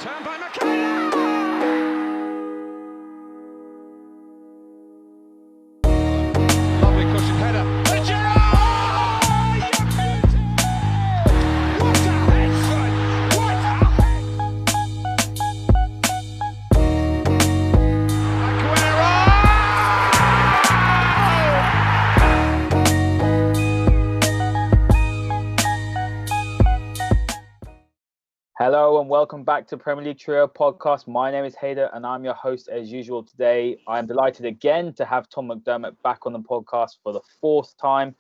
Turned by McKenna! Lovely cushion header. And Gerrard! What a head, son! What a head! Aguero! Hello and welcome back to Premier League Trio podcast. My name is Hader and I'm your host as usual today. I'm delighted again to have Tom Mcdermott back on the podcast for the fourth time.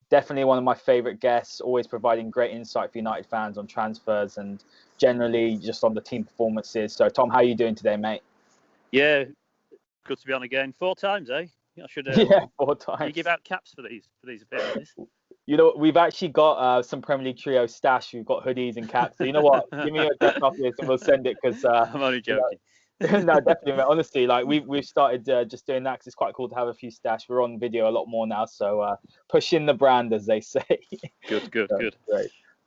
Definitely one of my favourite guests, always providing great insight for United fans on transfers and generally just on the team performances. So Tom, how are you doing today, mate? Yeah, good to be on again. 4 times, eh? I should. 4 times. You give out caps for these appearances. You know, we've actually got some Premier League Trio stash. We've got hoodies and caps. So you know what? Give me your address after this and we'll send it because... I'm only joking. No, definitely. Mate. Honestly, like we've started just doing that because it's quite cool to have a few stash. We're on video a lot more now, so pushing the brand, as they say. Good. Great.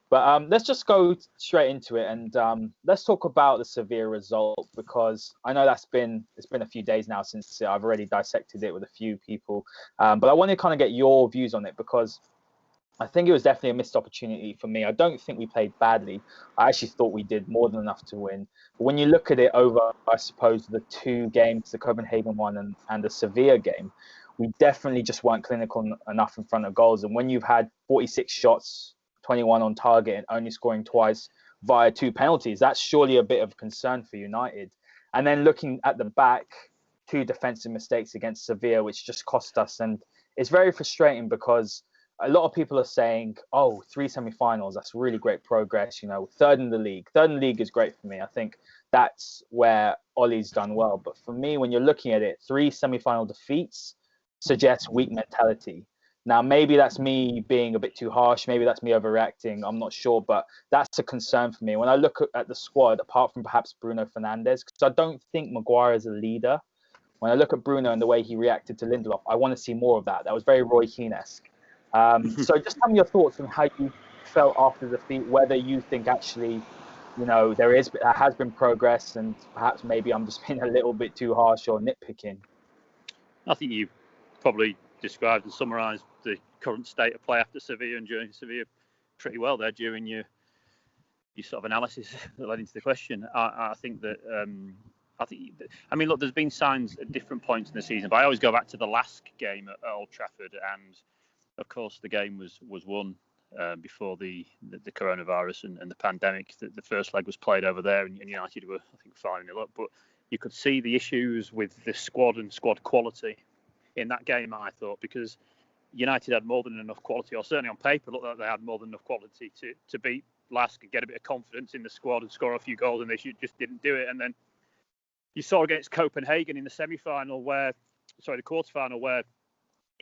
But let's just go straight into it and let's talk about the Sevilla result because I know it's been a few days now since I've already dissected it with a few people. But I want to kind of get your views on it because I think it was definitely a missed opportunity for me. I don't think we played badly. I actually thought we did more than enough to win. But when you look at it over, I suppose, the 2 games, the Copenhagen one and the Sevilla game, we definitely just weren't clinical enough in front of goals. And when you've had 46 shots, 21 on target, and only scoring twice via 2 penalties, that's surely a bit of concern for United. And then looking at the back, 2 defensive mistakes against Sevilla, which just cost us. And it's very frustrating because a lot of people are saying, 3 semi-finals, that's really great progress. You know, third in the league. Third in the league is great for me. I think that's where Ollie's done well. But for me, when you're looking at it, 3 semi-final defeats suggests weak mentality. Now, maybe that's me being a bit too harsh. Maybe that's me overreacting. I'm not sure. But that's a concern for me. When I look at the squad, apart from perhaps Bruno Fernandes, because I don't think Maguire is a leader. When I look at Bruno and the way he reacted to Lindelof, I want to see more of that. That was very Roy Keane-esque. So just tell me your thoughts on how you felt after the defeat, whether you think actually, you know, there has been progress and perhaps maybe I'm just being a little bit too harsh or nitpicking. I think you probably described and summarised the current state of play after Sevilla and during Sevilla pretty well there during your sort of analysis that led into the question. I think that... look, there's been signs at different points in the season, but I always go back to the last game at Old Trafford, and of course the game was won before the coronavirus and the pandemic. The first leg was played over there, and United were, I think, 5-0 up. But you could see the issues with the squad and squad quality in that game, I thought, because United had more than enough quality, or certainly on paper looked like they had more than enough quality to beat Lask and get a bit of confidence in the squad and score a few goals, and they just didn't do it. And then you saw against Copenhagen in the the quarter-final, where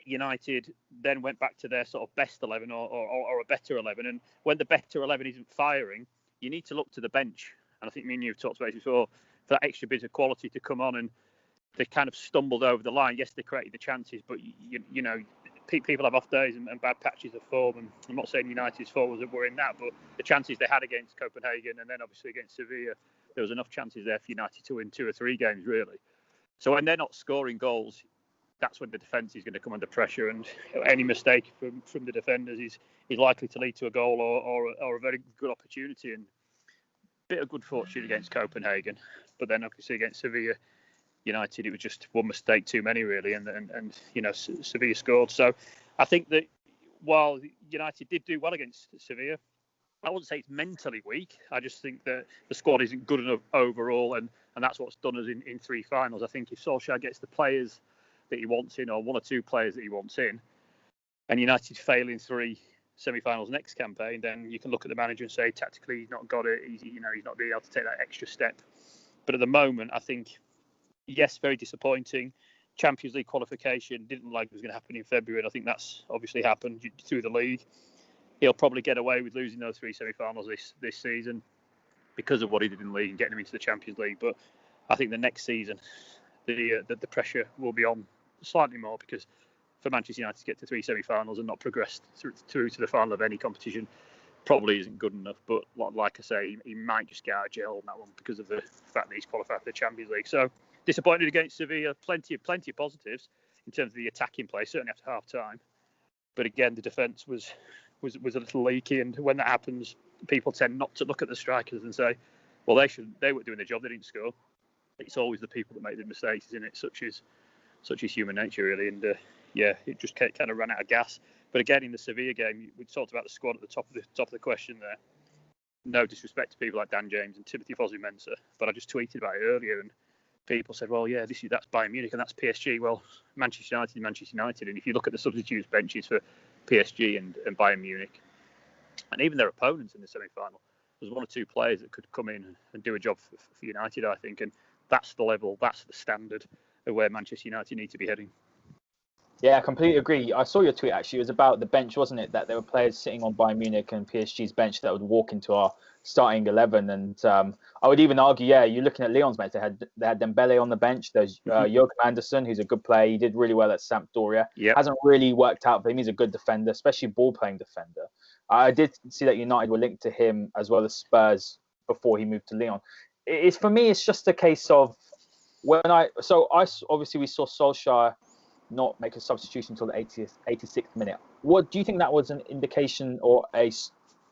United then went back to their sort of best 11 or a better 11. And when the better 11 isn't firing, you need to look to the bench. And I think me and you have talked about it before, for that extra bit of quality to come on. And they kind of stumbled over the line. Yes, they created the chances, but, you know, people have off days and bad patches of form. And I'm not saying United's forwards were in that, but the chances they had against Copenhagen and then obviously against Sevilla, there was enough chances there for United to win 2 or 3 games, really. So when they're not scoring goals, that's when the defence is going to come under pressure, and any mistake from the defenders is likely to lead to a goal or a very good opportunity. And a bit of good fortune against Copenhagen, but then obviously against Sevilla United, it was just one mistake too many, really, and you know, Sevilla scored. So I think that while United did do well against Sevilla, I wouldn't say it's mentally weak. I just think that the squad isn't good enough overall, and that's what's done us in 3 finals. I think if Solskjaer gets the players that he wants in, or 1 or 2 players that he wants in, and United fail in 3 semi-finals next campaign, then you can look at the manager and say tactically he's not got it. He's not being able to take that extra step. But at the moment, I think, yes, very disappointing. Champions League qualification didn't look like it was going to happen in February, and I think that's obviously happened through the league. He'll probably get away with losing those 3 semi-finals this season because of what he did in the league and getting him into the Champions League. But I think the next season, the pressure will be on slightly more, because for Manchester United to get to 3 semi-finals and not progress through to the final of any competition probably isn't good enough. But like I say, he might just get out of jail on that one because of the fact that he's qualified for the Champions League. So disappointed against Sevilla. Plenty of positives in terms of the attacking play, certainly after half time. But again, the defence was a little leaky, and when that happens, people tend not to look at the strikers and say, well, they were doing their job, they didn't score. It's always the people that make the mistakes, isn't it? Such is human nature, really. And it just kind of ran out of gas. But again, in the Sevilla game, we talked about the squad at the top of the question there. No disrespect to people like Dan James and Timothy Fosu-Mensah, but I just tweeted about it earlier, and people said, well, yeah, that's Bayern Munich and that's PSG. Well, Manchester United. And if you look at the substitutes benches for PSG and Bayern Munich, and even their opponents in the semi-final, there's one or two players that could come in and do a job for United, I think. And that's the level, that's the standard of where Manchester United need to be heading. Yeah, I completely agree. I saw your tweet, actually. It was about the bench, wasn't it? That there were players sitting on Bayern Munich and PSG's bench that would walk into our starting 11. And I would even argue, you're looking at Lyon's bench. They had Dembele on the bench. There's Joachim Andersen, who's a good player. He did really well at Sampdoria. Yep. Hasn't really worked out for him. He's a good defender, especially ball-playing defender. I did see that United were linked to him as well as Spurs before he moved to Lyon. For me, it's just a case of obviously we saw Solskjaer not make a substitution until the 86th minute. What do you think that was an indication or a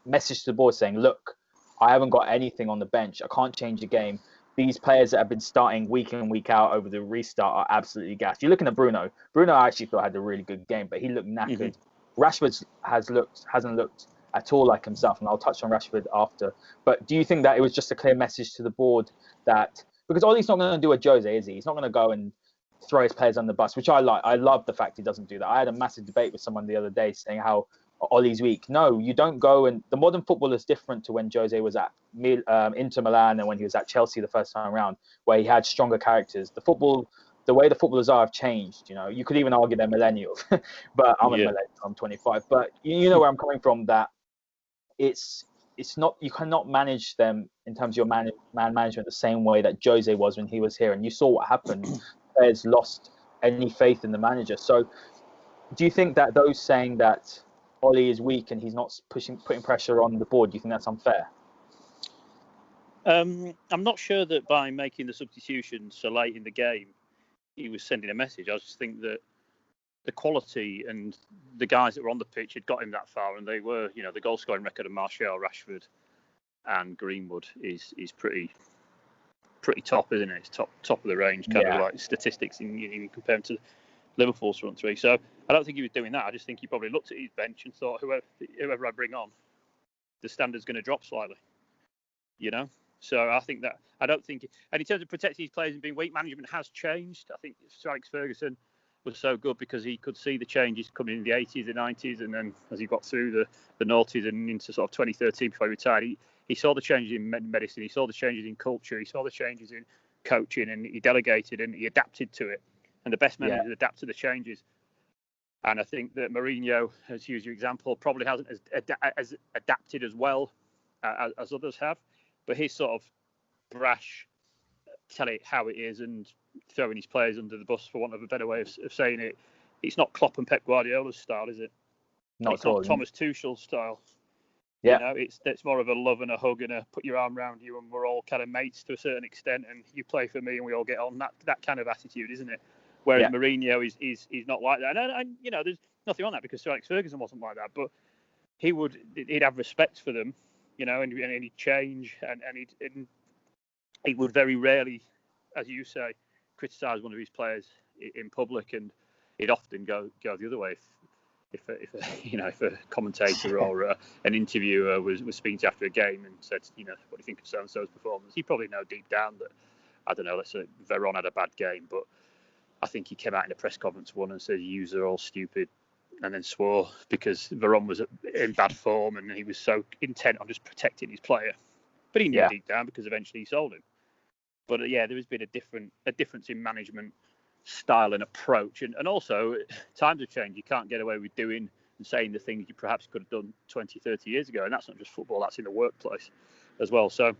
message to the board saying, look, I haven't got anything on the bench. I can't change the game. These players that have been starting week in, week out over the restart are absolutely gassed. You're looking at Bruno. Bruno, I actually thought had a really good game, but he looked knackered. Rashford hasn't looked at all like himself, and I'll touch on Rashford after. But do you think that it was just a clear message to the board that, because Ollie's not going to do a Jose, is he? He's not going to go and throw his players on the bus, which I like. I love the fact he doesn't do that. I had a massive debate with someone the other day saying how Ollie's weak. No, you don't go, and the modern football is different to when Jose was at Inter Milan and when he was at Chelsea the first time around, where he had stronger characters. The way the footballers are have changed. You could even argue they're millennials, but I'm a millennial. I'm 25. But you know where I'm coming from. That it's not, you cannot manage them in terms of your man management the same way that Jose was when he was here, and you saw what happened. Players lost any faith in the manager. So, do you think that those saying that Ollie is weak and he's not putting pressure on the board, do you think that's unfair? I'm not sure that by making the substitution so late in the game, he was sending a message. I just think that the quality and the guys that were on the pitch had got him that far, and they were, the goal scoring record of Martial, Rashford, and Greenwood is pretty top, isn't it? It's top of the range, kind of like statistics in compared to Liverpool's front three. So I don't think he was doing that. I just think he probably looked at his bench and thought, whoever I bring on, the standard's going to drop slightly. So I think that, I don't think, and in terms of protecting his players and being weak, management has changed. I think Sir Alex Ferguson was so good because he could see the changes coming in the 80s, the 90s, and then as he got through the noughties and into sort of 2013 before he retired, he saw the changes in medicine, he saw the changes in culture, he saw the changes in coaching, and he delegated and he adapted to it. And the best managers adapt to the changes. And I think that Mourinho, as you use your example, probably hasn't as adapted as well as others have. But his sort of brash, tell it how it is, and throwing his players under the bus, for want of a better way of saying it, it's not Klopp and Pep Guardiola's style, is it? It's not Thomas Tuchel's style. Yeah. It's more of a love and a hug and a put your arm around you and we're all kind of mates to a certain extent, and you play for me and we all get on. That kind of attitude, isn't it? Whereas Mourinho is not like that. And there's nothing on that because Sir Alex Ferguson wasn't like that, but he'd have respect for them, and he'd change, and he would very rarely, as you say, criticise one of his players in public, and he'd often go the other way if a commentator or an interviewer was speaking to after a game and said, what do you think of so and so's performance? He probably know deep down that, I don't know, let's say Veron had a bad game, but I think he came out in a press conference one and said, "Yous are all stupid," and then swore because Veron was in bad form and he was so intent on just protecting his player. But he knew deep down because eventually he sold him. But there has been a difference in management style and approach, and also times have changed. You can't get away with doing and saying the things you perhaps could have done 20, 30 years ago, and that's not just football, that's in the workplace as well. So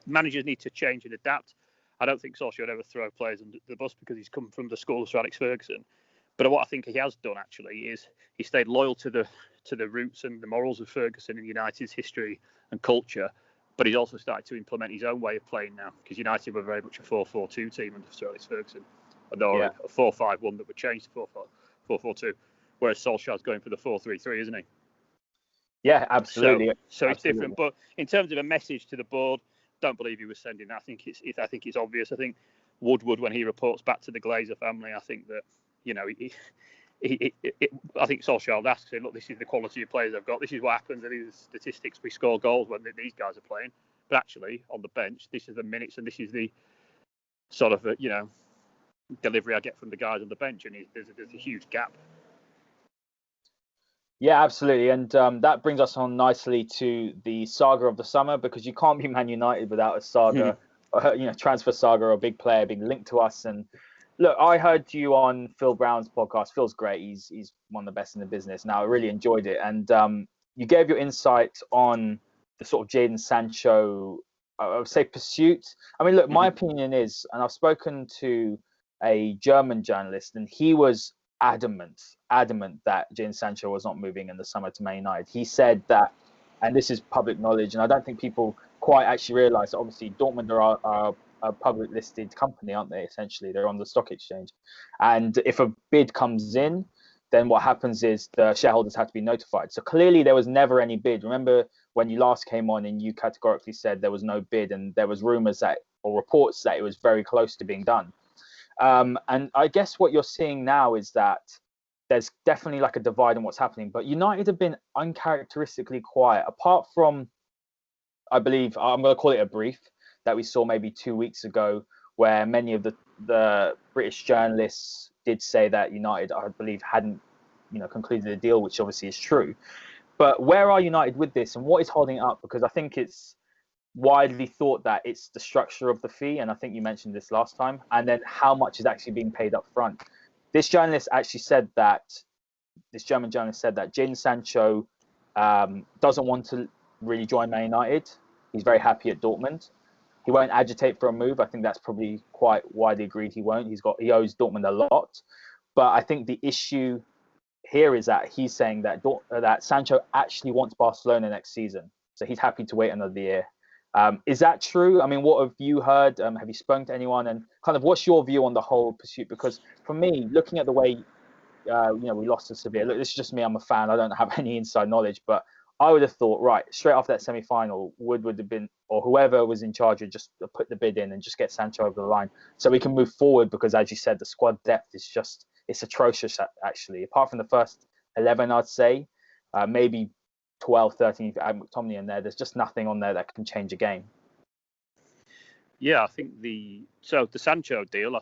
managers need to change and adapt. I don't think Solskjaer would ever throw players under the bus because he's come from the school of Sir Alex Ferguson. But what I think he has done actually is he stayed loyal to to the roots and the morals of Ferguson and United's history and culture. But he's also started to implement his own way of playing now, because United were very much a 4-4-2 team under Sir Alex Ferguson, or a 4-5-1 that would change to 4-4-2. Whereas Solskjaer's going for the 4-3-3, isn't he? Yeah, absolutely. So it's different. But in terms of a message to the board, don't believe he was sending that. I think it's obvious. I think Woodward, when he reports back to the Glazer family, I think that, you know, I think Solskjaer asks him, look, this is the quality of players I've got. This is what happens. And these statistics, we score goals when these guys are playing. But actually, on the bench, this is the minutes and this is the sort of, delivery I get from the guys on the bench. And there's a huge gap. Yeah, absolutely. And that brings us on nicely to the saga of the summer, because you can't be Man United without a saga, transfer saga or a big player being linked to us. And look, I heard you on Phil Brown's podcast. Phil's great. He's one of the best in the business. Now, I really enjoyed it. And you gave your insight on the sort of Jadon Sancho, I would say, pursuit. I mean, look, my opinion is, and I've spoken to a German journalist, and he was adamant that Jadon Sancho was not moving in the summer to Man United. He said that, and this is public knowledge, and I don't think people quite actually realise that obviously Dortmund are a public listed company, aren't they? Essentially, they're on the stock exchange, and if a bid comes in, then what happens is the shareholders have to be notified. So clearly there was never any bid. Remember when you last came on and you categorically said there was no bid, and there was rumours that, or reports that, it was very close to being done. And I guess what you're seeing now is that there's definitely like a divide in what's happening, but United have been uncharacteristically quiet, apart from, I believe, I'm going to call it a brief that we saw maybe 2 weeks ago, where many of the British journalists did say that United, I believe, hadn't concluded a deal, which obviously is true. But where are United with this, and what is holding it up? Because I think it's widely thought that it's the structure of the fee, and I think you mentioned this last time, and then how much is actually being paid up front. This journalist actually said that, this German journalist said that Jadon Sancho doesn't want to really join Man United. He's very happy at Dortmund. He won't agitate for a move. I think that's probably quite widely agreed. He won't. He owes Dortmund a lot. But I think the issue here is that he's saying that that Sancho actually wants Barcelona next season, so he's happy to wait another year. Is that true? I mean, what have you heard? Have you spoken to anyone? And kind of what's your view on the whole pursuit? Because for me, looking at the way we lost to Sevilla, look, this is just me. I'm a fan. I don't have any inside knowledge, but I would have thought, right, straight after that semi-final, would have been, or whoever was in charge, would just put the bid in and just get Sancho over the line so we can move forward. Because as you said, the squad depth is it's atrocious, actually. Apart from the first 11, I'd say, maybe 12, 13, if you add McTominay in there, there's just nothing on there that can change a game. Yeah, I think the Sancho deal, I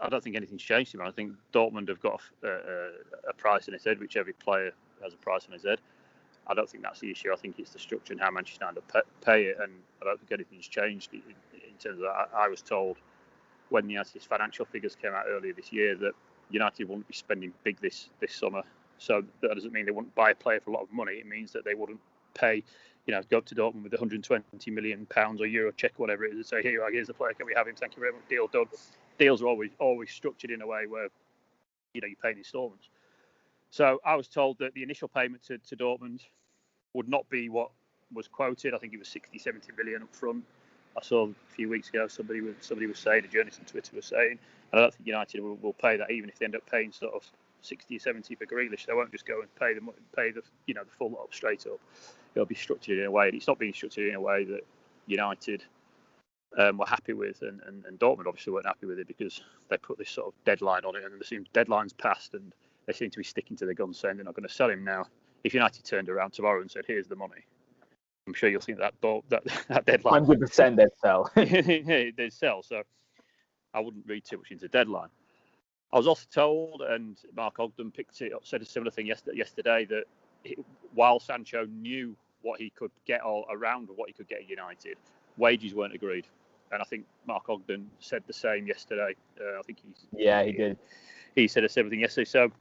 don't think anything's changed him. I think Dortmund have got a price in his head, which every player has a price in his head. I don't think that's the issue. I think it's the structure and how Manchester United pay it, and I don't think anything's changed in terms of that. I was told when the United's financial figures came out earlier this year that United wouldn't be spending big this summer. So that doesn't mean they wouldn't buy a player for a lot of money. It means that they wouldn't pay, go up to Dortmund with £120 million or euro check, whatever it is, and say, here you are, here's the player, can we have him? Thank you very much, deal done. Deals are always structured in a way where, you pay in instalments. So I was told that the initial payment to Dortmund would not be what was quoted. I think it was 60-70 million up front. I saw a few weeks ago somebody was saying, a journalist on Twitter was saying, and I don't think United will pay that, even if they end up paying sort of 60 or 70 for Grealish. They won't just go and pay the full lot straight up. It'll be structured in a way, and it's not being structured in a way that United were happy with, and Dortmund obviously weren't happy with it, because they put this sort of deadline on it, and there seems deadline's passed, and they seem to be sticking to their guns, saying they're not going to sell him now. If United turned around tomorrow and said, here's the money, I'm sure you'll think that deadline 100% they'd sell. They'd sell. So I wouldn't read too much into deadline. I was also told, and Mark Ogden picked it up, said a similar thing yesterday, that while Sancho knew what he could get, or around what he could get at United, wages weren't agreed. And I think Mark Ogden said the same yesterday. He did. He said a similar thing yesterday. So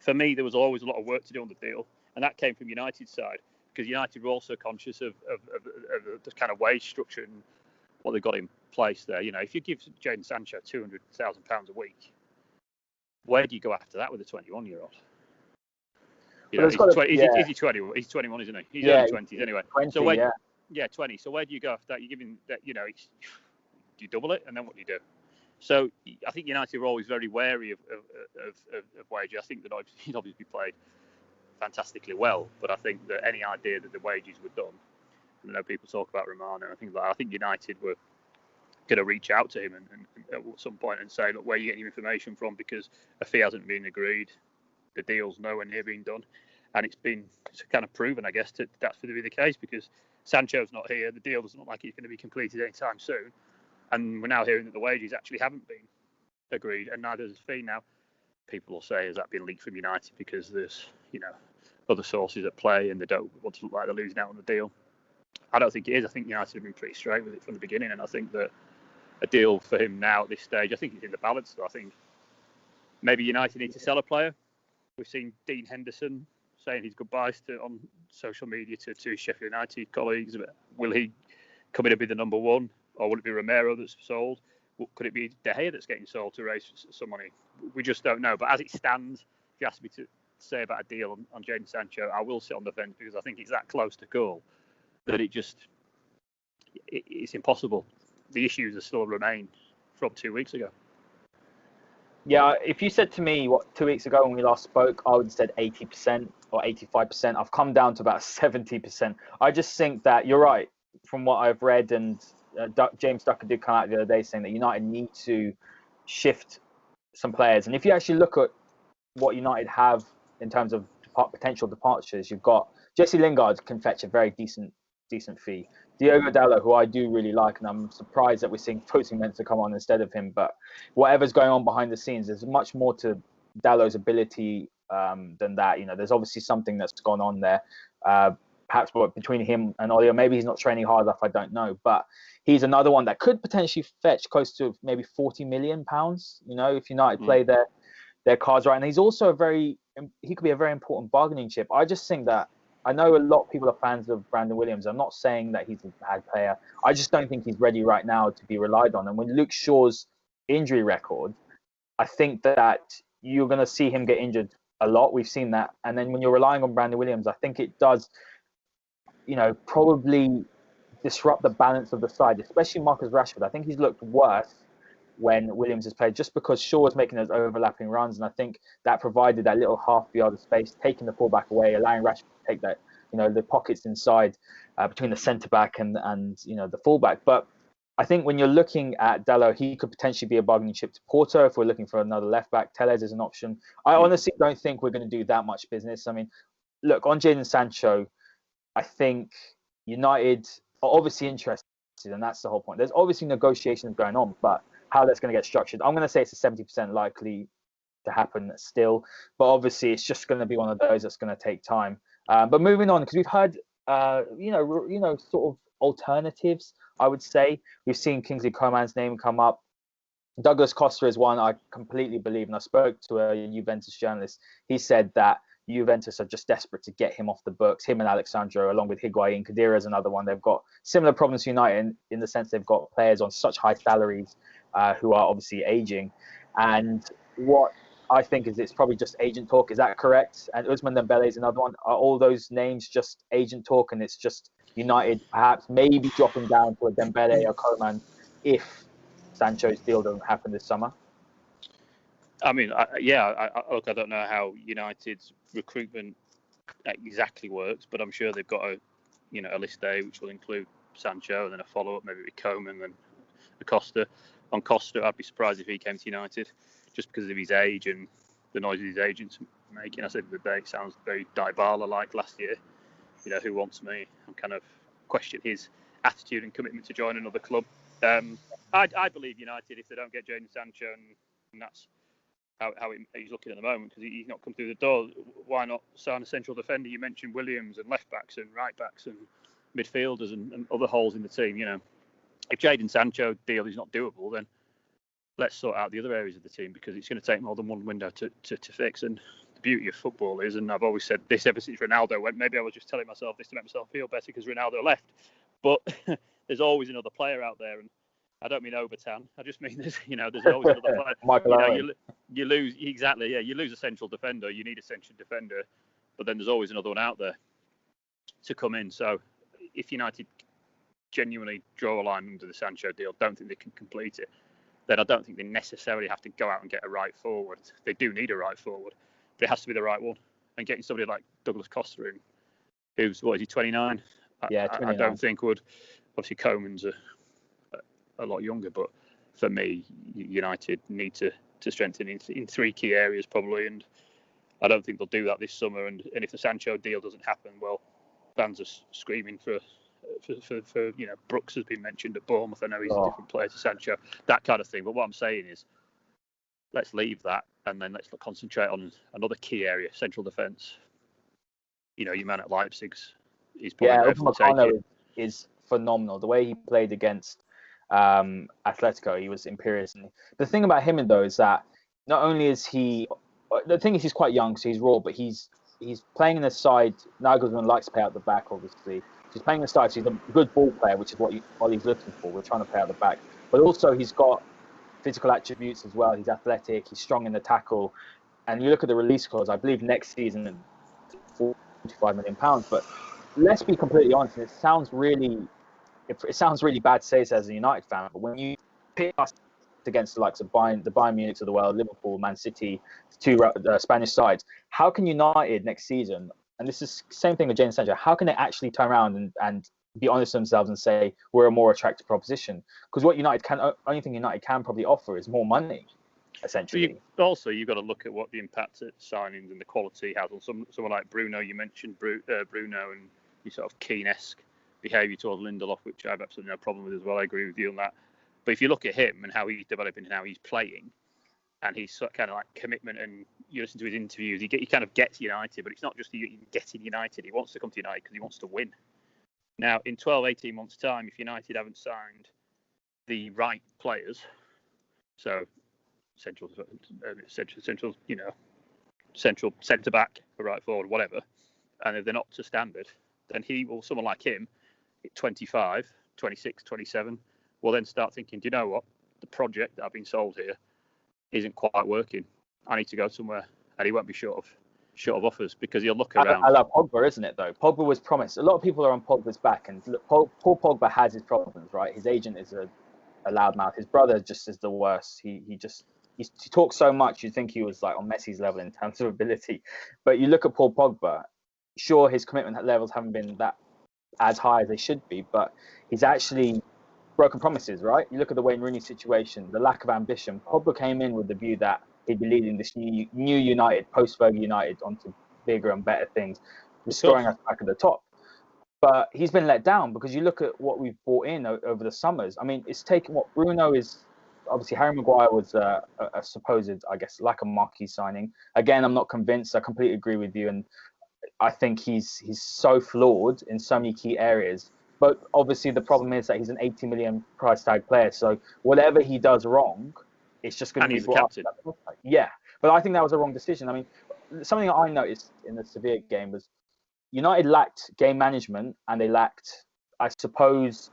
for me, there was always a lot of work to do on the deal, and that came from United's side, because United were also conscious of the kind of wage structure and what they've got in place there. If you give Jadon Sancho £200,000 a week, where do you go after that with a 21-year-old? You know, But it's got to, is he 20? He's 21, isn't he? He's yeah, early 20s anyway. 20, so where, yeah. 20. So where do you go after that? You're giving that, do you double it, and then what do you do? So I think United were always very wary of wages. I think that he'd obviously played fantastically well, but I think that any idea that the wages were done, I know people talk about Romano and things like that. I think United were going to reach out to him and at some point and say, look, where are you getting your information from? Because a fee hasn't been agreed, the deal's nowhere near being done, and it's kind of proven, I guess, that's going to be the case because Sancho's not here. The deal doesn't look like it's going to be completed anytime soon. And we're now hearing that the wages actually haven't been agreed, and neither has the fee. Now, people will say, has that been leaked from United because there's, other sources at play and they don't want to look like they're losing out on the deal? I don't think it is. I think United have been pretty straight with it from the beginning, and I think that a deal for him now at this stage, I think it's in the balance. So I think maybe United need to sell a player. We've seen Dean Henderson saying his goodbyes on social media to Sheffield United colleagues. Will he come in and be the number one? Or will it be Romero that's sold? Could it be De Gea that's getting sold to raise some money? We just don't know. But as it stands, if you ask me to say about a deal on Jadon Sancho, I will sit on the fence because I think it's that close to goal that it's impossible. The issues are still remain from 2 weeks ago. Yeah, if you said to me 2 weeks ago when we last spoke, I would have said 80% or 85%. I've come down to about 70%. I just think that you're right from what I've read, and James Ducker did come out the other day saying that United need to shift some players. And if you actually look at what United have in terms of potential departures, you've got Jesse Lingard can fetch a very decent fee. Diogo Dalot, who I do really like, and I'm surprised that we're seeing Tosin Mensah come on instead of him. But whatever's going on behind the scenes, there's much more to Dalot's ability than that. There's obviously something that's gone on there. Perhaps between him and Ollie, or maybe he's not training hard enough, I don't know. But he's another one that could potentially fetch close to maybe £40 million, if United play their cards right. And he's also he could be a very important bargaining chip. I just think that, I know a lot of people are fans of Brandon Williams. I'm not saying that he's a bad player. I just don't think he's ready right now to be relied on. And with Luke Shaw's injury record, I think that you're going to see him get injured a lot. We've seen that. And then when you're relying on Brandon Williams, I think it does probably disrupt the balance of the side, especially Marcus Rashford. I think he's looked worse when Williams has played, just because Shaw was making those overlapping runs, and I think that provided that little half yard of space, taking the fullback away, allowing Rashford to take that, the pockets inside between the centre back and the fullback. But I think when you're looking at Dalot, he could potentially be a bargaining chip to Porto if we're looking for another left back. Tellez is an option. I honestly don't think we're going to do that much business. I mean, look, on Jadon Sancho, I think United are obviously interested, and that's the whole point. There's obviously negotiations going on, but how that's going to get structured, I'm going to say it's a 70% likely to happen still. But obviously, it's just going to be one of those that's going to take time. But moving on, because we've heard, sort of alternatives, I would say. We've seen Kingsley Coman's name come up. Douglas Costa is one I completely believe, and I spoke to a Juventus journalist. He said that Juventus are just desperate to get him off the books, him and Alexandro, along with Higuain. Khedira is another one. They've got similar problems to United in the sense they've got players on such high salaries who are obviously aging. And what I think is it's probably just agent talk. Is that correct? And Ousmane Dembele is another one. Are all those names just agent talk, and it's just United perhaps maybe dropping down to a Dembele or Coman if Sancho's deal doesn't happen this summer? I mean, look, I don't know how United's recruitment exactly works, but I'm sure they've got a list A which will include Sancho and then a follow-up, maybe with Coman and Costa. On Costa, I'd be surprised if he came to United, just because of his age and the noises his agents are making. I said the other day, it sounds very Dybala-like last year. Who wants me? I'm kind of question his attitude and commitment to join another club. I believe United, if they don't get Jadon Sancho, and that's how he's looking at the moment, because he's not come through the door. Why not sign a central defender? You mentioned Williams and left backs and right backs and midfielders and other holes in the team. If Jadon Sancho deal is not doable, then let's sort out the other areas of the team, because it's going to take more than one window to fix. And the beauty of football is, and I've always said this ever since Ronaldo went, maybe I was just telling myself this to make myself feel better because Ronaldo left, but there's always another player out there. And I don't mean Obertan. I just mean there's always another player. Michael Owen. You lose you lose a central defender. You need a central defender but then there's always another one out there to come in. So if United genuinely draw a line under the Sancho deal, don't think they can complete it, then I don't think they necessarily have to go out and get a right forward. They do need a right forward, but it has to be the right one. And getting somebody like Douglas Costa in, who's, what is he, 29? Yeah, 29. I don't think would. Obviously, Coman's a lot younger, but for me, United need to strengthen in three key areas probably, and I don't think they'll do that this summer. And if the Sancho deal doesn't happen, well, fans are screaming for Brookes has been mentioned at Bournemouth. I know he's a different player to Sancho, that kind of thing. But what I'm saying is, let's leave that and then let's concentrate on another key area, central defence. Your man at Leipzig's is probably there for the taking. Is phenomenal. The way he played against Atletico, he was imperious. And the thing about him, though, is that not only is he's quite young, so he's raw, but he's playing in the side. Nagelsmann likes to play out the back, obviously. He's playing in the side, so he's a good ball player, which is what he's looking for. We're trying to play out the back. But also, he's got physical attributes as well. He's athletic, he's strong in the tackle. And you look at the release clause, I believe next season, £45 million. But let's be completely honest, it sounds really bad to say this as a United fan, but when you pick us against the likes of the Bayern Munich of the world, Liverpool, Man City, two Spanish sides, how can United next season, and this is the same thing with Jadon Sancho, how can they actually turn around and be honest with themselves and say we're a more attractive proposition? Because only thing United can probably offer is more money, essentially. You've got to look at what the impact at signings and the quality has on someone like Bruno. You mentioned Bruno and your sort of Keane-esque behaviour towards Lindelof, which I have absolutely no problem with as well. I agree with you on that. But if you look at him and how he's developing and how he's playing, and he's kind of like commitment, and you listen to his interviews, he kind of gets United, but it's not just getting United. He wants to come to United because he wants to win. Now, in 12, 18 months' time, if United haven't signed the right players, so central centre back, or right forward, whatever, and if they're not to standard, then someone like him, at 25, 26, 27, will then start thinking, do you know what? The project that I've been sold here isn't quite working. I need to go somewhere, and he won't be short of offers because he'll look around. I love Pogba, isn't it, though? Pogba was promised. A lot of people are on Pogba's back, and look, Paul Pogba has his problems, right? His agent is a loudmouth. His brother just is the worst. He talks so much, you'd think he was like on Messi's level in terms of ability. But you look at Paul Pogba, sure, his commitment levels haven't been that as high as they should be, but he's actually broken promises, right? You look at the Wayne Rooney situation, the lack of ambition. Pogba came in with the view that he'd be leading this new United, post-Fergie United, onto bigger and better things, restoring us back at the top. But he's been let down because you look at what we've brought in over the summers. I mean, it's taken what Bruno is. Obviously, Harry Maguire was a supposed, I guess, like a marquee signing. Again, I'm not convinced. I completely agree with you, and I think he's so flawed in so many key areas. But obviously, the problem is that he's an 80 million price tag player. So whatever he does wrong, it's just going to be. And he's the captain. Yeah, but I think that was a wrong decision. I mean, something that I noticed in the Sevilla game was United lacked game management, and they lacked, I suppose,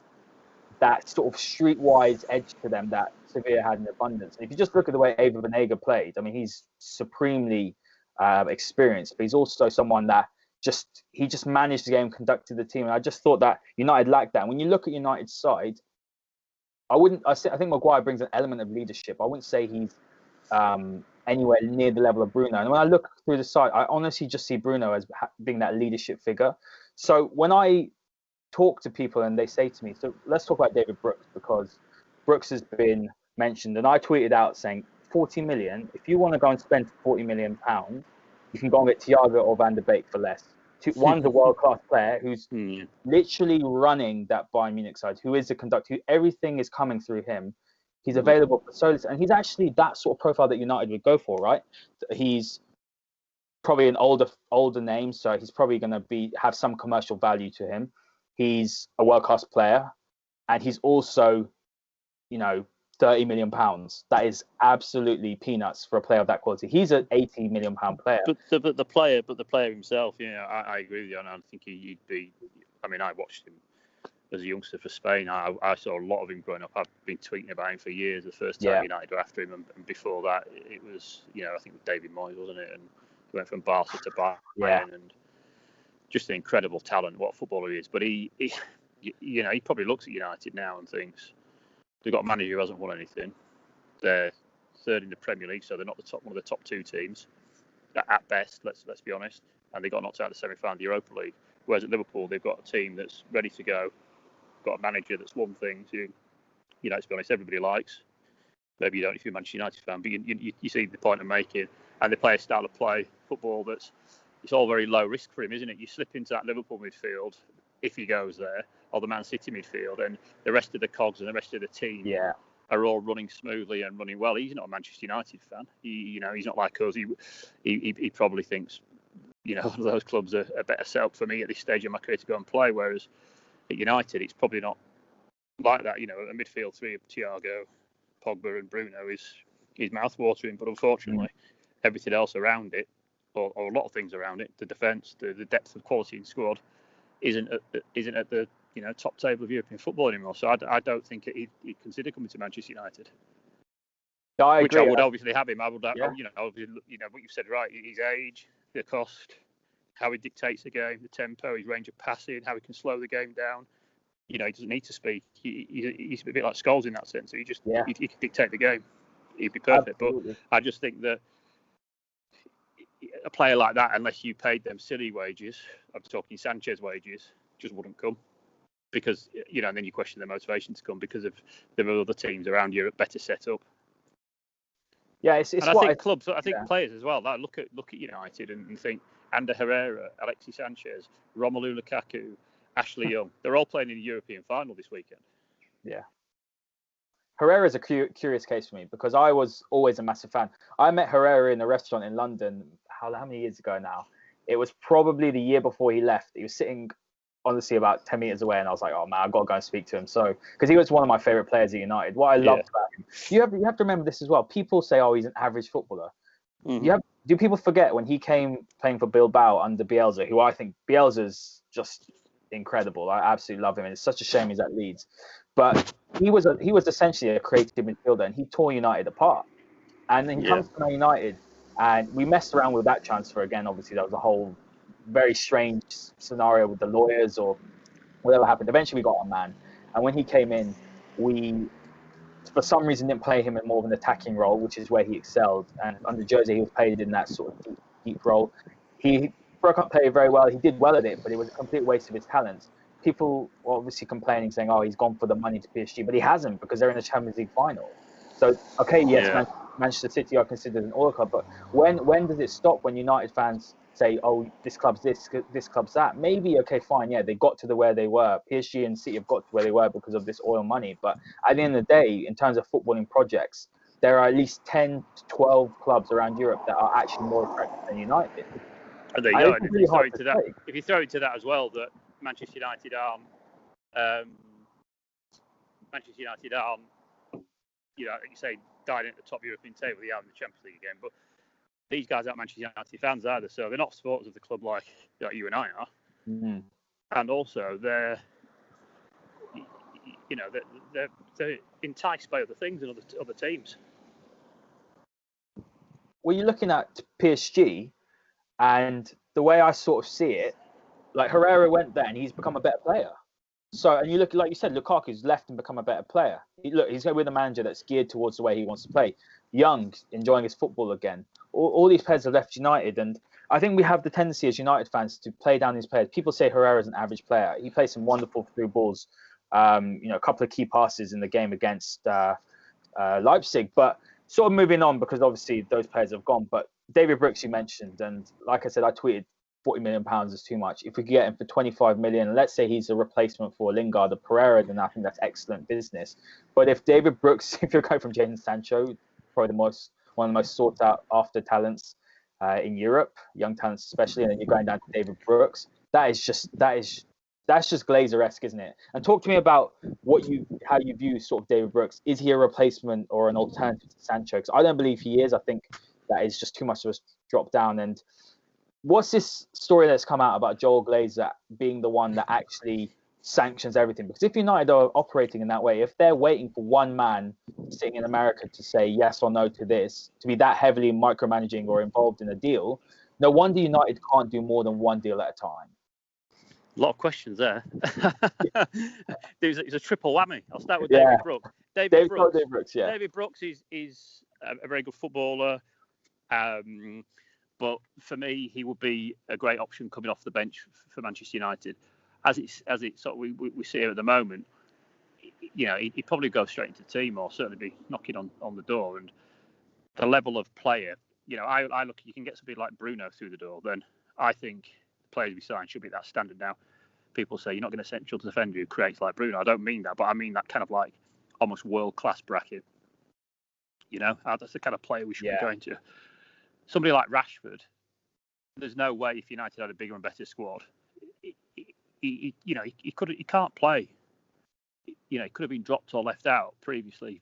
that sort of streetwise edge to them that Sevilla had in abundance. And if you just look at the way Ava Banega played, I mean, he's supremely experienced, but he's also someone that he just managed the game, conducted the team, and I just thought that United lacked that. And when you look at United's side, I think Maguire brings an element of leadership. I wouldn't say he's anywhere near the level of Bruno. And when I look through the side, I honestly just see Bruno as being that leadership figure. So when I talk to people and they say to me, so let's talk about David Brookes, because Brookes has been mentioned, and I tweeted out saying 40 million, if you want to go and spend 40 million pounds, you can go and get Thiago or Van der Beek for less. One's a world-class player who's literally running that Bayern Munich side, who is the conductor, everything is coming through him. He's available for so, and he's actually that sort of profile that United would go for, right? He's probably an older name, so he's probably going to have some commercial value to him. He's a world-class player, and he's also, 30 million pounds. That is absolutely peanuts for a player of that quality. He's an 80 million pound player. But the player himself, I agree with you, and I think he'd be. I mean, I watched him as a youngster for Spain. I saw a lot of him growing up. I've been tweeting about him for years. The first time United were after him, and before that, it was, I think with David Moyes, wasn't it? And He went from Barca to Bayern, and just an incredible talent. What a footballer he is! But he probably looks at United now and thinks they've got a manager who hasn't won anything. They're third in the Premier League, so they're not one of the top two teams at best. Let's be honest. And they got knocked out of the semi-final of the Europa League. Whereas at Liverpool, they've got a team that's ready to go, got a manager that's won things who, to be honest, everybody likes. Maybe you don't if you're a Manchester United fan, but you see the point I'm making. And they play a style of football that's it's all very low risk for him, isn't it? You slip into that Liverpool midfield if he goes there, or the Man City midfield, and the rest of the cogs and the rest of the team are all running smoothly and running well. He's not a Manchester United fan. He's not like us. He probably thinks, those clubs are a better setup for me at this stage of my career to go and play. Whereas at United, it's probably not like that. A midfield three of Thiago, Pogba, and Bruno is mouth-watering. But unfortunately, everything else around it, or a lot of things around it, the defence, the depth of quality in the squad, isn't at the top table of European football anymore. So I don't think he'd consider coming to Manchester United. No, I which agree. I would obviously have him. I would, what you've said, right? His age, the cost, how he dictates the game, the tempo, his range of passing, how he can slow the game down. He doesn't need to speak. He's a bit like Scholes in that sense. He can dictate the game. He'd be perfect. Absolutely. But I just think that a player like that, unless you paid them silly wages, I'm talking Sanchez wages, just wouldn't come. Because, and then you question their motivation to come because of there are other teams around Europe better set up. Yeah, it's and I think clubs, I think players as well, that look at United and think Ander Herrera, Alexis Sanchez, Romelu Lukaku, Ashley Young, they're all playing in the European final this weekend. Yeah. Herrera's a curious case for me because I was always a massive fan. I met Herrera in a restaurant in London, how many years ago now? It was probably the year before he left. He was sitting, honestly, about 10 meters away, and I was like, oh man, I've got to go and speak to him. So, because he was one of my favorite players at United. What I loved about him, you have to remember this as well. People say, oh, he's an average footballer. Mm-hmm. Do people forget when he came playing for Bilbao under Bielsa, who I think Bielsa's just incredible. I absolutely love him, and it's such a shame he's at Leeds. But he was essentially a creative midfielder, and he tore United apart. And then he comes to Man United, and we messed around with that transfer again. Obviously, that was a whole very strange scenario with the lawyers or whatever happened. Eventually, we got our man, and when he came in, we for some reason didn't play him in more of an attacking role, which is where he excelled. And under Jose, he was played in that sort of deep role. He broke up play very well. He did well at it, but it was a complete waste of his talents. People were obviously complaining, saying, "Oh, he's gone for the money to PSG," but he hasn't because they're in the Champions League final. So, okay, yes, Manchester City are considered an oil club, but when does it stop when United fans say, "Oh, this club's this club's that"? Maybe okay, fine, yeah, they got to where they were. PSG and City have got to where they were because of this oil money. But at the end of the day, in terms of footballing projects, there are at least 10 to 12 clubs around Europe that are actually more attractive than United. And there you go. If you throw into that as well, that Manchester United aren't, you say, dying at the top European table. They are in the Champions League again, but these guys aren't Manchester United fans either, so they're not supporters of the club like you and I are. Mm-hmm. And also, they're enticed by other things and other teams. Well, you're looking at PSG, and the way I sort of see it, like Herrera went there and he's become a better player. So, and you look, like you said, Lukaku's left and become a better player. He's with a manager that's geared towards the way he wants to play. Young, enjoying his football again. All these players have left United, and I think we have the tendency as United fans to play down these players. People say Herrera's an average player. He plays some wonderful through balls, a couple of key passes in the game against Leipzig. But sort of moving on, because obviously those players have gone. But David Brookes you mentioned, and like I said, I tweeted £40 million is too much. If we could get him for 25 million, let's say he's a replacement for Lingard or Pereira, then I think that's excellent business. But if David Brookes, if you're going from Jadon Sancho, probably one of the most sought out after talents in Europe, young talents especially, and then you're going down to David Brookes, that's just Glazer-esque, isn't it? And talk to me about how you view sort of David Brookes. Is he a replacement or an alternative to Sancho? Because I don't believe he is. I think that is just too much of a drop down. And what's this story that's come out about Joel Glazer being the one that actually sanctions everything? Because if United are operating in that way, if they're waiting for one man sitting in America to say yes or no to this, to be that heavily micromanaging or involved in a deal, No wonder United can't do more than one deal at a time. A lot of questions there. It's a triple whammy. I'll start with Yeah. David Brookes. David Brooks, yeah. David Brookes is a very good footballer. But for me, he would be a great option coming off the bench for Manchester United. As it's sort of we see it at the moment, he'd probably go straight into the team or certainly be knocking on the door. And the level of player, I look, you can get somebody like Bruno through the door, then I think the players we sign should be that standard now. People say you're not going to central defender who creates like Bruno. I don't mean that, but I mean that kind of like almost world-class bracket. That's the kind of player we should be going to. Somebody like Rashford, there's no way if United had a bigger and better squad, he can't play. He could have been dropped or left out previously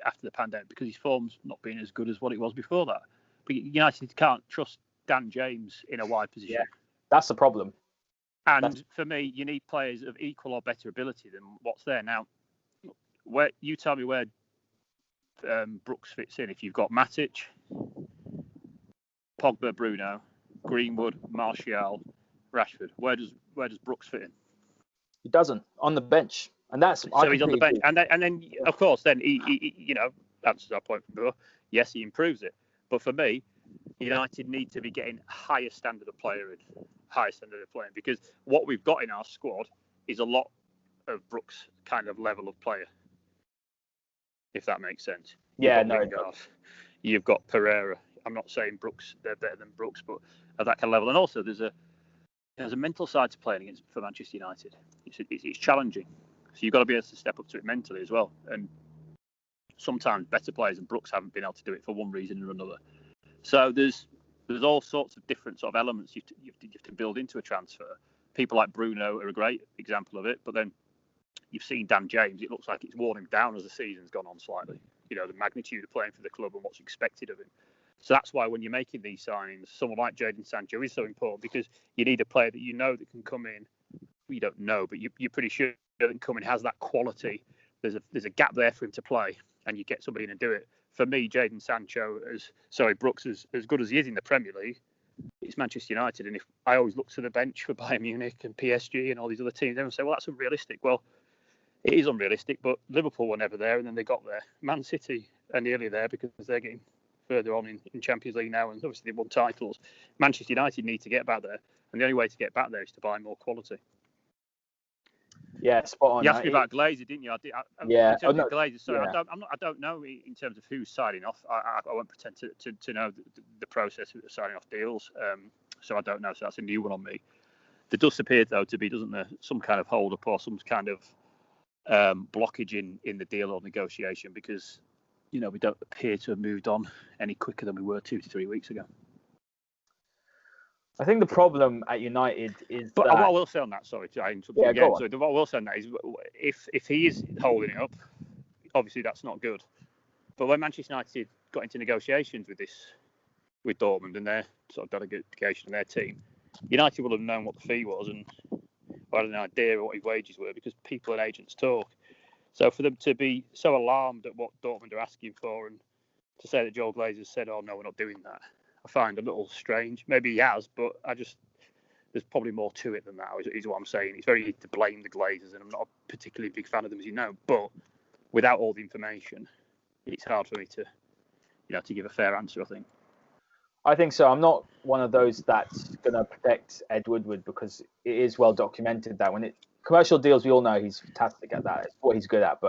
after the pandemic because his form's not been as good as what it was before that. But United can't trust Dan James in a wide position. Yeah, that's the problem. And for me, you need players of equal or better ability than what's there now. You tell me where Brookes fits in. If you've got Matic, Pogba, Bruno, Greenwood, Martial, Rashford, where does Brookes fit in? He doesn't on the bench, and that's so he's on the bench, and then of course then he answers our point from before. Yes, he improves it, but for me, United need to be getting higher standard of playing because what we've got in our squad is a lot of Brookes kind of level of player, if that makes sense. You've got Pereira. I'm not saying Brookes, they're better than Brookes, but at that kind of level. And also there's a mental side to playing for Manchester United. It's challenging. So you've got to be able to step up to it mentally as well. And sometimes better players than Brookes haven't been able to do it for one reason or another. So there's all sorts of different sort of elements you have to build into a transfer. People like Bruno are a great example of it, but then you've seen Dan James. It looks like it's worn him down as the season's gone on slightly. The magnitude of playing for the club and what's expected of him. So that's why when you're making these signings, someone like Jadon Sancho is so important because you need a player that that can come in. You don't know, but you're pretty sure that can come in, has that quality. There's a gap there for him to play, and you get somebody in and do it. For me, Jadon Sancho, Brookes, as good as he is in the Premier League, it's Manchester United. And if I always look to the bench for Bayern Munich and PSG and all these other teams, everyone say, well, that's unrealistic. Well, it is unrealistic, but Liverpool were never there, and then they got there. Man City are nearly there because they're getting further on in Champions League now, and obviously they've won titles. Manchester United need to get back there, and the only way to get back there is to buy more quality. Yeah, spot on. You asked me about Glazer, didn't you? In terms of Glazer, sorry, I don't know in terms of who's signing off. I won't pretend to know the process of signing off deals. So I don't know. So that's a new one on me. There does appear, though, to be, doesn't there, some kind of hold up or some kind of blockage in the deal or negotiation because we don't appear to have moved on any quicker than we were 2 to 3 weeks ago. I think the problem at United is But that... what I will say on that, sorry, I interrupted you again. So what I will say on that is if he is holding it up, obviously that's not good. But when Manchester United got into negotiations with Dortmund and their sort of delegation and their team, United would have known what the fee was and had an idea of what his wages were because people and agents talk. So for them to be so alarmed at what Dortmund are asking for and to say that Joel Glazer said, oh, no, we're not doing that, I find a little strange. Maybe he has, but there's probably more to it than that, is what I'm saying. It's very easy to blame the Glazers, and I'm not a particularly big fan of them, as you know. But without all the information, it's hard for me to give a fair answer, I think. I think so. I'm not one of those that's going to protect Ed Woodward because it is well documented that commercial deals, we all know he's fantastic at that. It's what he's good at.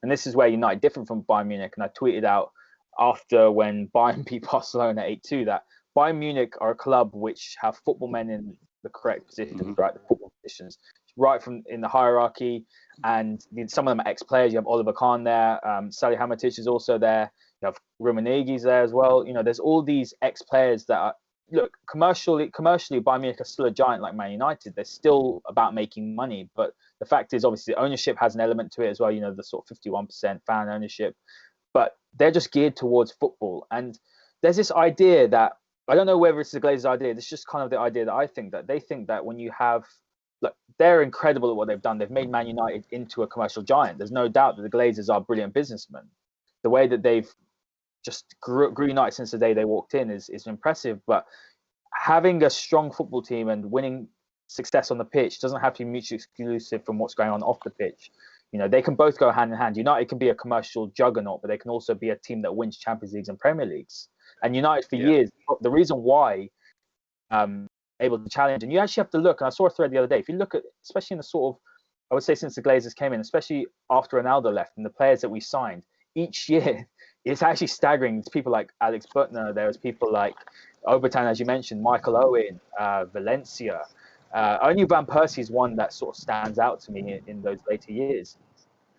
And this is where United different from Bayern Munich. And I tweeted out after when Bayern beat Barcelona 8-2 that Bayern Munich are a club which have football men in the correct positions, right? The football positions, right from in the hierarchy. And some of them are ex-players. You have Oliver Kahn there. Salihamidzic is also there. You have Rummenigge's there as well. There's all these ex-players that are, look, commercially, Bayern Munich are still a giant like Man United. They're still about making money. But the fact is, obviously, ownership has an element to it as well. The sort of 51% fan ownership. But they're just geared towards football. And there's this idea that, I don't know whether it's the Glazers' idea, it's just kind of the idea that I think that they think that when you have, look, they're incredible at what they've done. They've made Man United into a commercial giant. There's no doubt that the Glazers are brilliant businessmen. The way that they've just grew United since the day they walked in is impressive. But having a strong football team and winning success on the pitch doesn't have to be mutually exclusive from what's going on off the pitch. They can both go hand in hand. United can be a commercial juggernaut, but they can also be a team that wins Champions Leagues and Premier Leagues. And United for years, the reason why able to challenge, and you actually have to look, and I saw a thread the other day, if you look at, especially in the sort of, I would say since the Glazers came in, especially after Ronaldo left and the players that we signed, each year, it's actually staggering. There's people like Alex Butner, there's people like Obertan, as you mentioned, Michael Owen, Valencia. Only Van Persie is one that sort of stands out to me in those later years.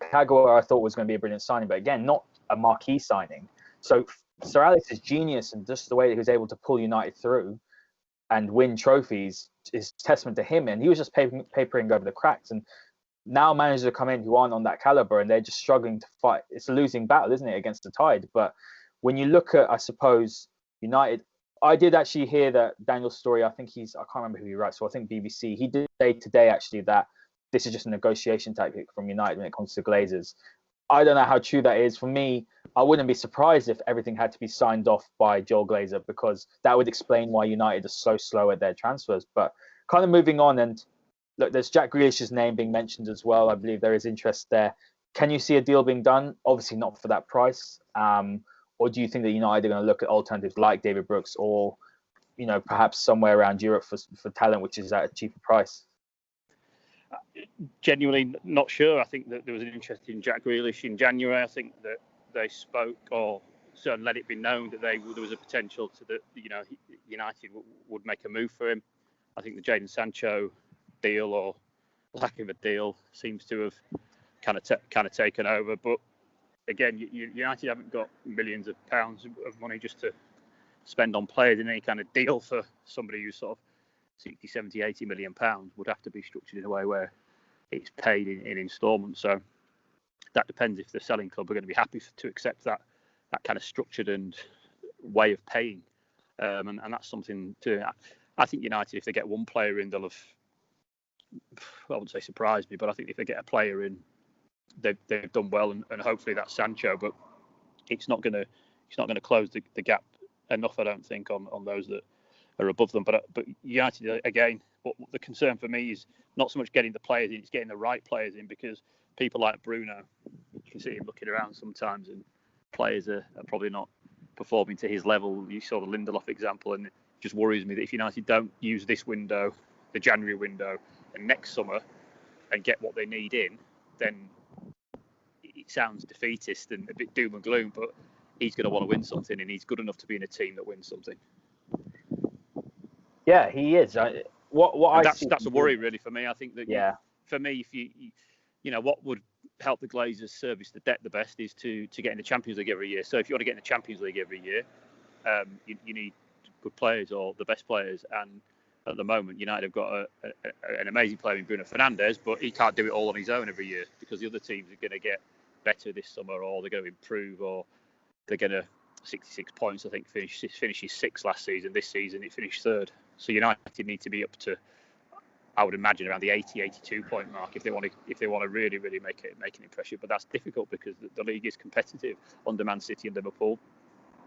Thiago, I thought was going to be a brilliant signing, but again, not a marquee signing. So Sir Alex's genius and just the way that he was able to pull United through and win trophies is testament to him. And he was just papering over the cracks. And now managers have come in who aren't on that caliber, and they're just struggling to fight. It's a losing battle, isn't it, against the tide? But when you look at, I suppose, United, I did actually hear that Daniel's story. I can't remember who he writes, so I think BBC. He did say today actually that this is just a negotiation tactic from United when it comes to Glazers. I don't know how true that is. For me, I wouldn't be surprised if everything had to be signed off by Joel Glazer, because that would explain why United are so slow at their transfers. But kind of moving on, and look, there's Jack Grealish's name being mentioned as well. I believe there is interest there. Can you see a deal being done? Obviously not for that price. Or do you think that United are going to look at alternatives like David Brookes, or perhaps somewhere around Europe for talent which is at a cheaper price? Genuinely not sure. I think that there was an interest in Jack Grealish in January. I think that they spoke, or certainly let it be known, that there was a potential to that United would make a move for him. I think the Jadon Sancho deal, or lack of a deal, seems to have kind of taken over. But again, United haven't got millions of pounds of money just to spend on players, in any kind of deal for somebody who's sort of 60, 70, 80 million pounds would have to be structured in a way where it's paid in instalments. So that depends if the selling club are going to be happy to accept that kind of structured and way of paying. And that's something I think United, if they get one player in, they'll have, I wouldn't say surprised me, but I think if they get a player in, they've done well, and hopefully that's Sancho. But it's not going to close the gap enough, I don't think, on those that are above them. But United, again, what the concern for me is not so much getting the players in, it's getting the right players in, because people like Bruno, you can see him looking around sometimes, and players are probably not performing to his level. You saw the Lindelof example, and it just worries me that if United don't use this window, the January window, and next summer, and get what they need in, then it sounds defeatist and a bit doom and gloom, but he's going to want to win something, and he's good enough to be in a team that wins something. Yeah, he is. That's a worry really for me. I think that for me, if you what would help the Glazers service the debt the best is to get in the Champions League every year. So if you want to get in the Champions League every year, you need good players, or the best players. And at the moment, United have got an amazing player in Bruno Fernandes, but he can't do it all on his own every year, because the other teams are going to get better this summer, or they're going to improve, or they're going to 66 points. I think finishes sixth last season. This season it finished third. So United need to be up to, I would imagine, around the 82 point mark if they want to really make an impression. But that's difficult because the league is competitive under Man City and Liverpool.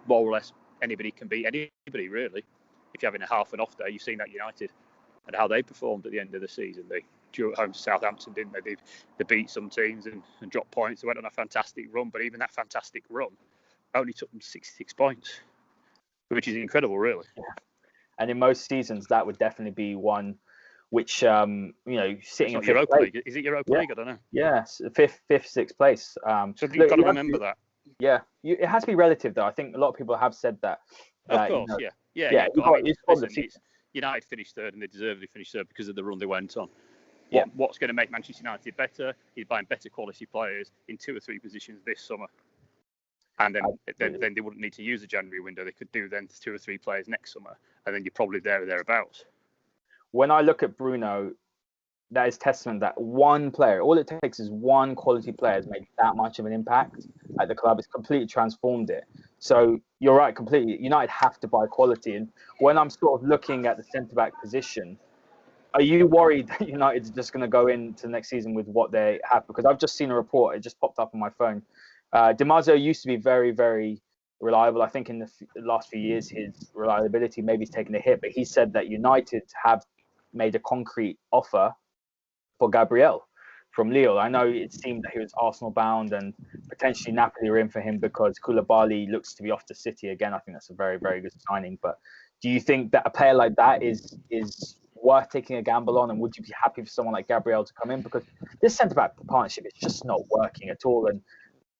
More or less anybody can beat anybody really. If you're having a half and off day, you've seen that United and how they performed at the end of the season. They drew at home to Southampton, didn't they? They beat some teams and dropped points. They went on a fantastic run, but even that fantastic run only took them 66 points, which is incredible, really. Yeah. And in most seasons, that would definitely be one which, sitting in Europa League. Is it Europa League? I don't know. Yes, fifth, sixth place. So you've got to remember that. Yeah, it has to be relative, though. I think a lot of people have said that. Of course, yeah. United finished third, and they deservedly finished third because of the run they went on. What's going to make Manchester United better is buying better quality players in 2 or 3 positions this summer. And then they wouldn't need to use the January window. They could do then 2 or 3 players next summer, and then you're probably there or thereabouts. When I look at Bruno, that is testament that one player, all it takes is one quality player has made that much of an impact at the club. It's completely transformed it. So you're right, completely. United have to buy quality. And when I'm sort of looking at the centre-back position, are you worried that United's just going to go into next season with what they have? Because I've just seen a report. It just popped up on my phone. Di Marzio used to be very, very reliable. I think in the last few years, his reliability maybe has taken a hit, but he said that United have made a concrete offer for Gabriel from Lille. I know it seemed that he was Arsenal bound and potentially Napoli were in for him because Koulibaly looks to be off to City again. I think that's a very, very good signing. But do you think that a player like that is worth taking a gamble on? And would you be happy for someone like Gabriel to come in? Because this centre-back partnership is just not working at all. And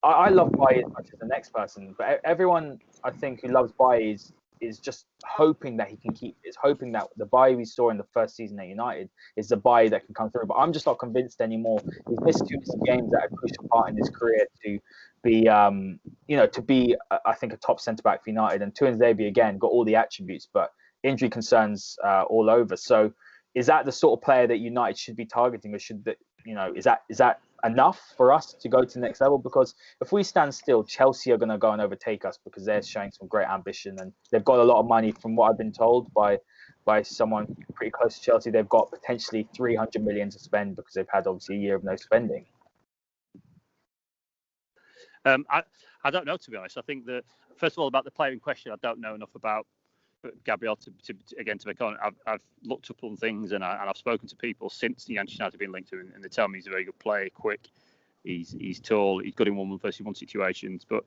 I love Bailly as much as the next person, but everyone I think who loves Bailly is just hoping that he can hoping that the Bailly we saw in the first season at United is the Bailly that can come through. But I'm just not convinced anymore. He's missed too many games at a crucial part in his career to be, I think, a top centre back for United. And Tuanzebe again got all the attributes, but injury concerns all over. So, is that the sort of player that United should be targeting, or should that, is that enough for us to go to the next level? Because if we stand still, Chelsea are going to go and overtake us because they're showing some great ambition and they've got a lot of money. From what I've been told by someone pretty close to Chelsea, they've got potentially 300 million to spend because they've had obviously a year of no spending. I don't know, to be honest. I think that, first of all, about the player in question, I don't know enough about Gabriel to make on. I've looked up on things and I've spoken to people since the Manchester United have been linked to him, and they tell me he's a very good player, quick, he's tall, he's good in 1-versus-1 situations. But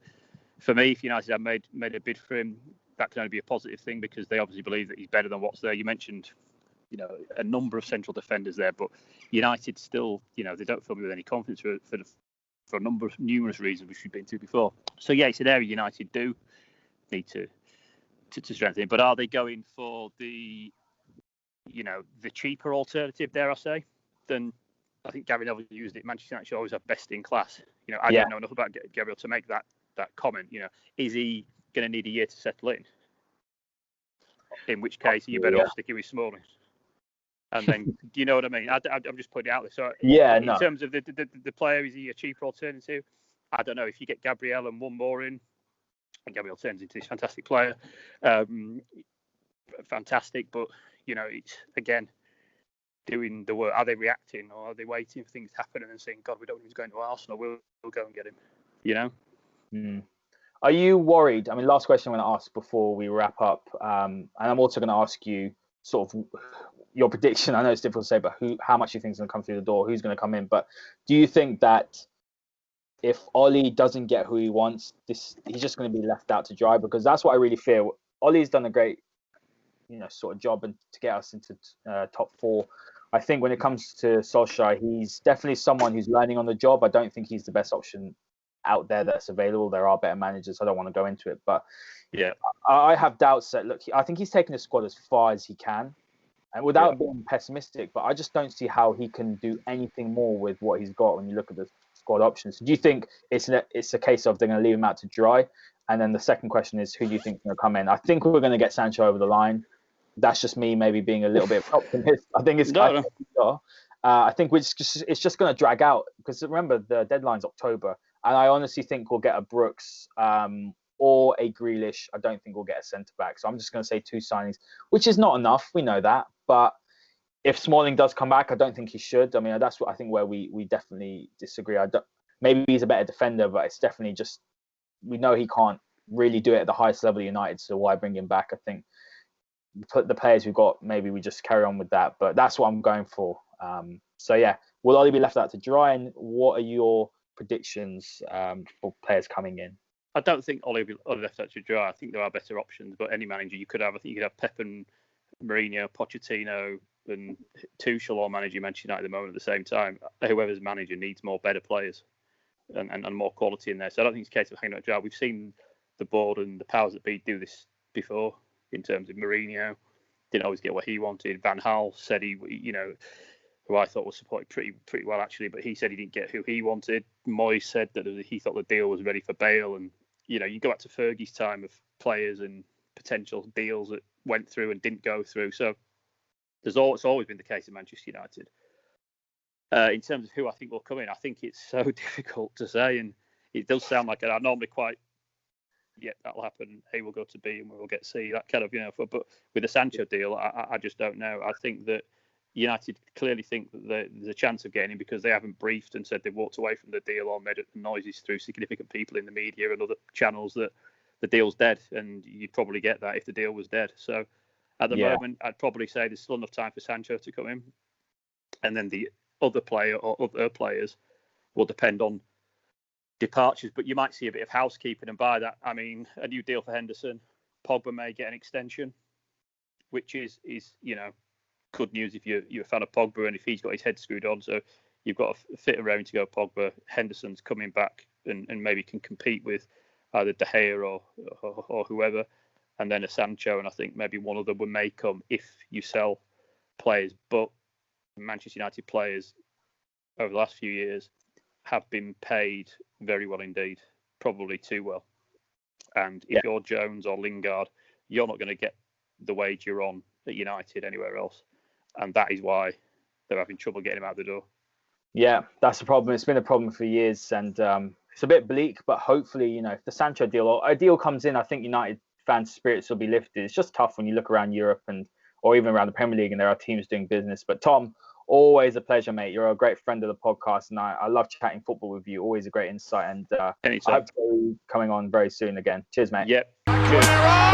for me, if United have made a bid for him, that can only be a positive thing because they obviously believe that he's better than what's there. You mentioned, a number of central defenders there, but United still, they don't fill me with any confidence for numerous reasons which we've been to before. So yeah, it's an area United do need to strengthen. But are they going for the cheaper alternative, dare I say? Then I think Gary Neville used it. Manchester United should always have best in class. I don't know enough about Gabriel to make that comment. Is he going to need a year to settle in? In which case, you better off sticking with Smalling. And then, do you know what I mean? I'm just putting it out there. So in terms of the player, is he a cheaper alternative? I don't know. If you get Gabriel and one more in, and Gabriel turns into this fantastic player, fantastic. But it's again doing the work. Are they reacting, or are they waiting for things to happen and then saying, "God, we don't want him going to Arsenal. We'll go and get him." Are you worried? I mean, last question I'm going to ask before we wrap up, and I'm also going to ask you sort of your prediction. I know it's difficult to say, but how much you think is going to come through the door? Who's going to come in? But do you think that if Ollie doesn't get who he wants, he's just going to be left out to dry? Because that's what I really fear. Ollie's done a great, sort of job and to get us into top 4. I think when it comes to Solskjaer, he's definitely someone who's learning on the job. I don't think he's the best option out there that's available. There are better managers. I don't want to go into it, but yeah, I have doubts that, look, I think he's taken the squad as far as he can, and without being pessimistic, but I just don't see how he can do anything more with what he's got when you look at the squad options. So do you think it's a case of they're going to leave him out to dry? And then the second question is, who do you think is going to come in? I think we're going to get Sancho over the line. That's just me maybe being a little bit optimistic. I think it's I think it's just going to drag out because remember the deadline's October, and I honestly think we'll get a Brookes or a Grealish. I don't think we'll get a centre back. So I'm just going to say 2 signings, which is not enough. We know that, but if Smalling does come back, I don't think he should. I mean, that's what I think where we definitely disagree. Maybe he's a better defender, but it's definitely just we know he can't really do it at the highest level of United. So why bring him back? I think the players we've got, maybe we just carry on with that. But that's what I'm going for. So yeah, will Ollie be left out to dry? And what are your predictions for players coming in? I don't think Ollie will be left out to dry. I think there are better options. But any manager you could have, I think you could have Pep and Mourinho, Pochettino, and Tuchel all managing Manchester United at the moment at the same time. Whoever's manager needs better players and more quality in there. So I don't think it's a case of hanging out to dry. We've seen the board and the powers that be do this before. In terms of Mourinho, didn't always get what he wanted. Van Gaal said who I thought was supported pretty well actually, but he said he didn't get who he wanted. Moyes said that he thought the deal was ready for Bale, and you go back to Fergie's time of players and potential deals that went through and didn't go through. So it's always been the case in Manchester United. In terms of who I think will come in, I think it's so difficult to say, and it does sound like I normally quite. Yeah, that'll happen. A will go to B and we'll get C. That kind of, but with the Sancho deal, I just don't know. I think that United clearly think that there's a chance of getting him because they haven't briefed and said they've walked away from the deal or made noises through significant people in the media and other channels that the deal's dead, and you'd probably get that if the deal was dead. So at the moment, I'd probably say there's still enough time for Sancho to come in, and then the other player or other players will depend on departures. But you might see a bit of housekeeping, and by that I mean a new deal for Henderson. Pogba may get an extension, which is good news if you're a fan of Pogba and if he's got his head screwed on. So you've got a fit around to go Pogba. Henderson's coming back and maybe can compete with either De Gea or whoever, and then a Sancho, and I think maybe one of them may come if you sell players. But Manchester United players over the last few years have been paid very well indeed, probably too well. And if you're Jones or Lingard, you're not going to get the wage you're on at United anywhere else. And that is why they're having trouble getting him out the door. Yeah, that's the problem. It's been a problem for years, and it's a bit bleak, but hopefully, if the Sancho deal or a deal comes in, I think United fans' spirits will be lifted. It's just tough when you look around Europe or even around the Premier League and there are teams doing business. But Tom, always a pleasure, mate. You're a great friend of the podcast, and I love chatting football with you. Always a great insight, and I hope to be coming on very soon again. Cheers, mate. Yep. Cheers.